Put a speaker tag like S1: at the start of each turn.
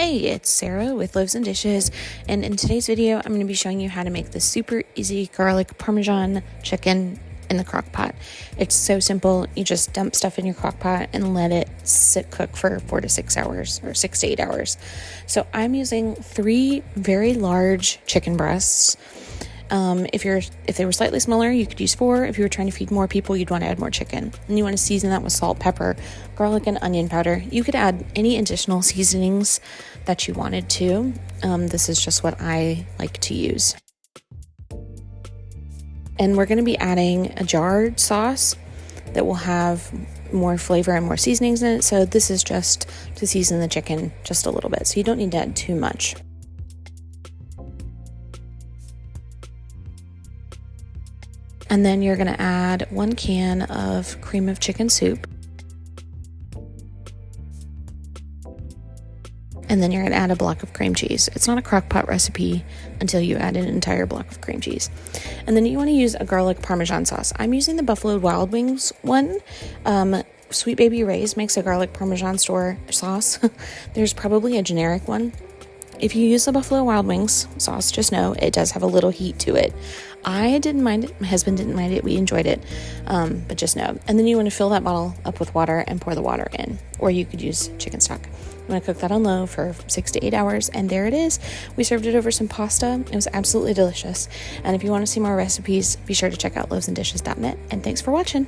S1: Hey, it's Sarah with Loaves and Dishes, and in today's video, I'm going to be showing you how to make the super easy garlic parmesan chicken in the crock pot. It's so simple. You just dump stuff in your crock pot and let it cook for 4 to 6 hours or 6 to 8 hours. So I'm using 3 very large chicken breasts. If they were slightly smaller, you could use 4. If you were trying to feed more people, you'd want to add more chicken. And you want to season that with salt, pepper, garlic, and onion powder. You could add any additional seasonings that you wanted to. This is just what I like to use. And we're going to be adding a jarred sauce that will have more flavor and more seasonings in it. So this is just to season the chicken just a little bit. So you don't need to add too much. And then you're going to add 1 can of cream of chicken soup. And then you're going to add a block of cream cheese. It's not a crock pot recipe until you add an entire block of cream cheese. And then you want to use a garlic parmesan sauce. I'm using the Buffalo Wild Wings one. Sweet Baby Ray's makes a garlic parmesan store sauce. There's probably a generic one. If you use the Buffalo Wild Wings sauce, just know it does have a little heat to it. I didn't mind it. My husband didn't mind it. We enjoyed it. But just know. And then you want to fill that bottle up with water and pour the water in. Or you could use chicken stock. You want to cook that on low for 6 to 8 hours. And there it is. We served it over some pasta. It was absolutely delicious. And if you want to see more recipes, be sure to check out loavesandishes.net. And thanks for watching.